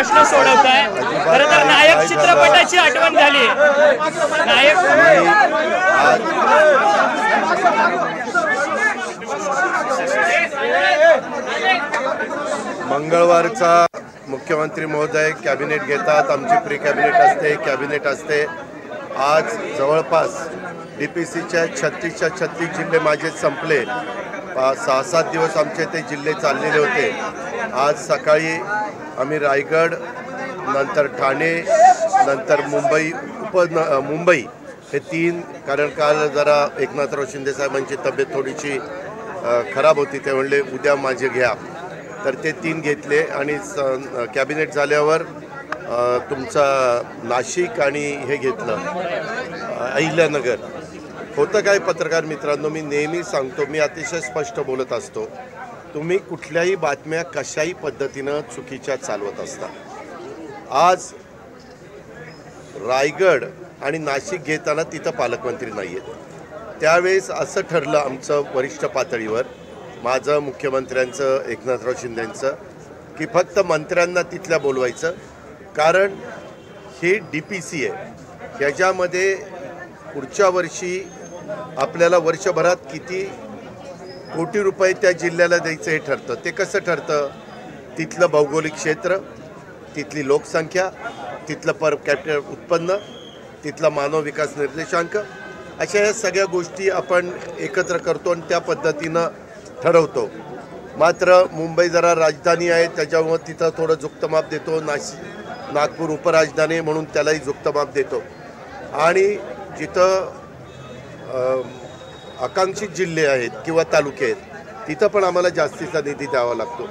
प्रश्न सोडवताय। खरं तर नायक चित्रपटाची आठवण झाली। नायक मंगळवारचा मुख्यमंत्री महोदय कॅबिनेट घेतात, आमची प्री कॅबिनेट असते, कॅबिनेट असते। आज जवळपास DPCच्या 36च्या 36 जिल्हे माझे संपले। 6-7 दिवस आमचे ते जिल्हे चाललेले होते। आज सकाळी आम्ही रायगड, नंतर ठाणे, नंतर मुंबई हे 3, कारण काल जरा एकनाथराव शिंदे साहेबांची तब्येत थोडीशी खराब होती, ते म्हणले उद्या माझे घ्या, तर ते 3 घेतले। आणि कॅबिनेट झाल्यावर तुमचा नाशिक आणि हे घेतलं अहिल्यानगर। होतं काय पत्रकार मित्रांनो, मी नेहमी सांगतो, मी अतिशय स्पष्ट बोलत असतो, तुम्ही कुठल्याही बातम्या कशाही पद्धतीनं चुकीच्या चालवत असता। आज रायगड आणि नाशिक घेताना तिथं पालकमंत्री नाही आहेत। त्यावेळेस असं ठरलं आमचं वरिष्ठ पातळीवर, माझं, मुख्यमंत्र्यांचं, एकनाथराव शिंदेंचं, की फक्त मंत्र्यांना तिथल्या बोलवायचं, कारण हे DPC आहे। ह्याच्यामध्ये पुढच्या वर्षी आपल्याला वर्षभरात किती कोटी रुपये त्या जिल्ह्याला द्यायचं हे ठरतं। ते कसं ठरतं? तिथलं भौगोलिक क्षेत्र, तिथली लोकसंख्या, तिथलं पर कॅपिटल उत्पन्न, तिथला मानव विकास निर्देशांक, अशा या सगळ्या गोष्टी आपण एकत्र करतो आणि त्या पद्धतीनं ठरवतो। मात्र मुंबई जरा राजधानी आहे, त्याच्यामुळे तिथं थोडं झुकतं माप देतो। नागपूर उपराजधानी म्हणून त्यालाही झुकतं माप देतो। आणि जिथं आकांक्षित जिल्हे आहेत किंवा तालुके आहेत, तिथं पण आम्हाला जास्तीचा निधी द्यावा लागतो।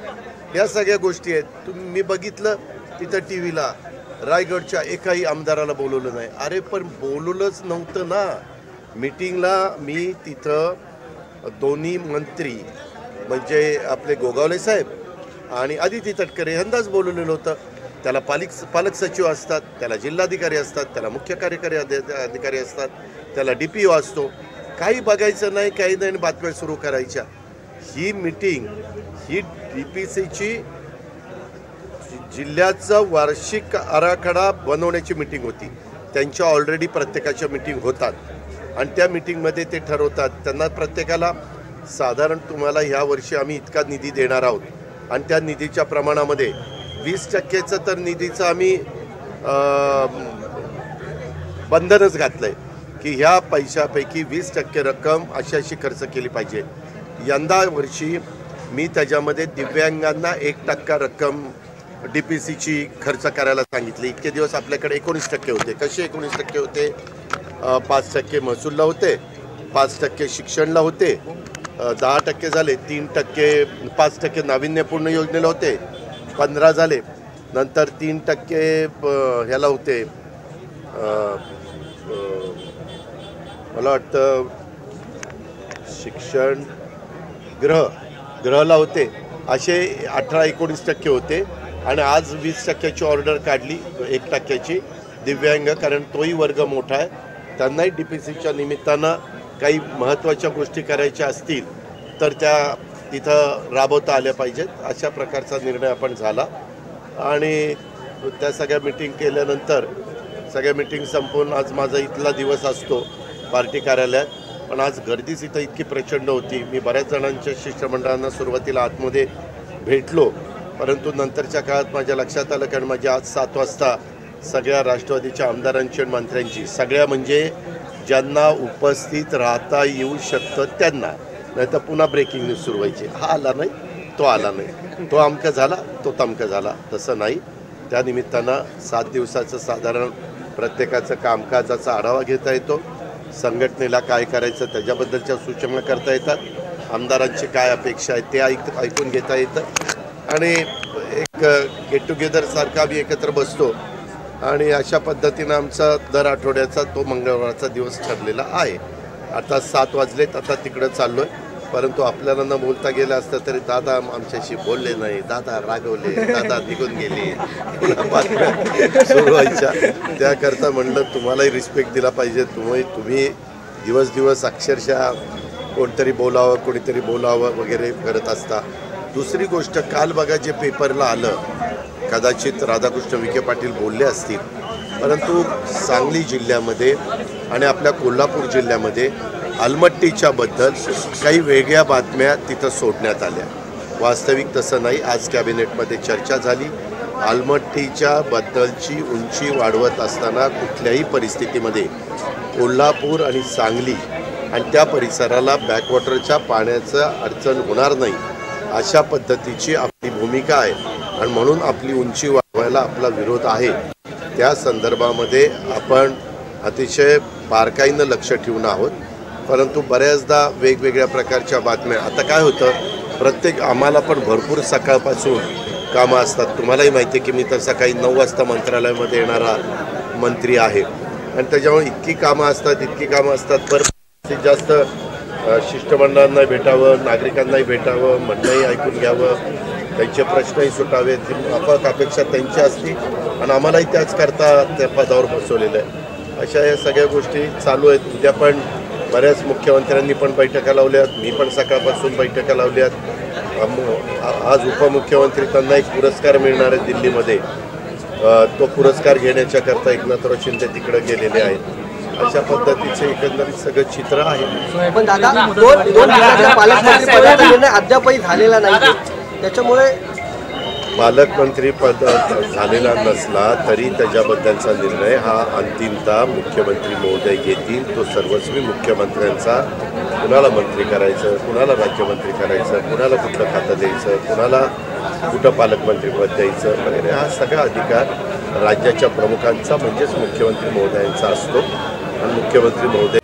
या सगळ्या गोष्टी आहेत। मी बघितलं तिथं TV ला रायगडच्या एकाही आमदाराला बोलवलं नाही। अरे पण बोलवलंच नव्हतं ना मीटिंगला। मी तिथं दोन्ही मंत्री म्हणजे आपले गोगावले साहेब आणि अदिती तटकरे यांनाच बोलवलेलं होतं। त्याला पालक सचिव असतात, त्याला जिल्हाधिकारी असतात, त्याला मुख्य कार्यकारी अधिकारी असतात, त्याला DPO असतो। काही बघायचं नाही, काही नाही, बातम्या सुरू करायच्या। ही मीटिंग ही DPCची जिल्ह्याचा वार्षिक आराखडा बनवण्याची मीटिंग होती। त्यांच्या ऑलरेडी प्रत्येकाच्या मीटिंग होतात आणि त्या मीटिंगमध्ये ते ठरवतात। त्यांना प्रत्येकाला साधारण तुम्हाला ह्या वर्षी आम्ही इतका निधी देणार आहोत आणि त्या निधीच्या प्रमाणामध्ये 20% तर निधीचं आम्ही बंधनच घातलं आहे की ह्या पैशापैकी 20% रक्कम अशी खर्च केली पाहिजे। यंदा वर्षी मी त्याच्यामध्ये दिव्यांगांना 1% रक्कम DPCची खर्च करायला सांगितली। इतके दिवस आपल्याकडे 19% होते। कसे 19% होते? 5% महसूलला होते, 5% शिक्षणला होते, 10% झाले, 3%, 5% नाविन्यपूर्ण योजनेला होते, 15 झाले, नंतर 3% ह्याला होते, मला वाटतं शिक्षण गृहला होते, असे 18-19% होते। आणि आज 20%ची ऑर्डर काढली, 1%ची दिव्यांग, कारण तोही वर्ग मोठा आहे, त्यांनाही DPCच्या निमित्तानं काही महत्त्वाच्या गोष्टी करायच्या असतील तर त्या तिथं राबवता आल्या पाहिजेत। अशा प्रकारचा निर्णय आपण झाला आणि त्या सगळ्या मीटिंग केल्यानंतर सगळ्या मीटिंग संपवून आज माझा इथला दिवस असतो पार्टी कार्यालयात, पण आज गर्दीच इथं इतकी प्रचंड होती। मी बऱ्याच जणांच्या शिष्टमंडळांना सुरुवातीला आतमध्ये भेटलो, परंतु नंतरच्या काळात माझ्या लक्षात आलं, कारण माझी आज 7 वाजता सगळ्या राष्ट्रवादीच्या आमदारांची आणि मंत्र्यांची, सगळ्या म्हणजे ज्यांना उपस्थित राहता येऊ शकतं त्यांना, नाही तर पुन्हा ब्रेकिंग न्यूज सुरू व्हायची, हा आला नाही, तो आला नाही, तो अमकं झाला, तो तमकं झाला, तसं नाही। त्या निमित्तानं 7 दिवसाचं साधारण प्रत्येकाचं कामकाजाचा आढावा घेता येतो, संघटनेला काय करायचं त्याच्याबद्दलच्या सूचना करता येतात, आमदारांची काय अपेक्षा आहे ते ऐकून घेता येतं आणि एक गेट टुगेदरसारखा आम्ही एकत्र बसतो आणि अशा पद्धतीनं आमचा दर आठवड्याचा तो मंगळवारचा दिवस ठरलेला आहे। आता 7 वाजलेत, आता तिकडं चाललो आहे, परंतु आपल्याला न बोलता गेलं असतं तरी दादा आमच्याशी बोलले नाही, दादा रागवले, दादा निघून गेले, पुन्हा बातम्या सुरू व्हायच्या। त्याकरता म्हणलं तुम्हालाही रिस्पेक्ट दिला पाहिजे। तुम्ही दिवस अक्षरशः कोणतरी बोलावं, कोणीतरी बोलावं वगैरे करत असता, दुसरी गोष्ट, काल बघा जे पेपरला आलं, कदाचित राधाकृष्ण विखे पाटील बोलले असतील, परंतु सांगली जिल्ह्यामध्ये आणि आपल्या कोल्हापूर जिल्ह्यामध्ये अलमट्टीच्या बद्दल काही वेगळ्या बातम्या तिथं सोडण्यात आल्या. वास्तविक तसं नाही. आज कॅबिनेटमध्ये चर्चा झाली. अलमट्टीच्या बद्दलची उंची वाढवत असताना कुठल्याही परिस्थितीमध्ये कोल्हापूर आणि सांगली आणि त्या परिसराला बॅकवॉटरच्या पाण्याचं अडचण होणार नाही अशा पद्धतीची आपली भूमिका आहे आणि म्हणून आपली उंची वाढवायला आपला विरोध आहे. त्या संदर्भामध्ये आपण अतिशय बारकाईनं लक्ष ठेवून आहोत. परंतु बऱ्याचदा वेगवेगळ्या प्रकारच्या बातम्या, आता काय होतं, आम्हाला पण भरपूर सकाळपासून कामं असतात. तुम्हालाही माहिती आहे की मी तर सकाळी 9 वाजता मंत्रालयामध्ये येणारा मंत्री आहे आणि त्याच्यामुळे इतकी कामं असतात. जास्तीत जास्त शिष्टमंडळांनाही भेटावं, नागरिकांनाही भेटावं, म्हणणंही ऐकून घ्यावं, त्यांचे प्रश्नही सुटावेत, माफक अपेक्षा त्यांची असती आणि आम्हालाही त्याच करता त्या पदावर बसवलेलं आहे. अशा या सगळ्या गोष्टी चालू आहेत. उद्या पण बऱ्याच मुख्यमंत्र्यांनी पण बैठका लावल्यात, मी पण सकाळपासून बैठका लावल्यात. आज उपमुख्यमंत्री, त्यांना एक पुरस्कार मिळणार आहे दिल्लीमध्ये, तो पुरस्कार घेण्याच्याकरता एकनाथराव शिंदे तिकडे गेलेले आहेत. अशा पद्धतीचे एकंदरीत सगळं चित्र आहे. पण दादा, दोन पालकमंत्री पदाचा निर्णय अद्यापही झालेला नाही, त्याच्यामुळे पालकमंत्री पद झालेला नसला तरी त्याच्याबद्दलचा निर्णय हा अंतिमतः मुख्यमंत्री महोदय घेतील. तो सर्वस्वी मुख्यमंत्र्यांचा, कुणाला मंत्री करायचं, कुणाला राज्यमंत्री करायचं, कुणाला कुठलं खातं द्यायचं, कुणाला कुठं पालकमंत्रीपद द्यायचं वगैरे, हा सगळा अधिकार राज्याच्या प्रमुखांचा म्हणजेच मुख्यमंत्री महोदयांचा असतो आणि मुख्यमंत्री महोदय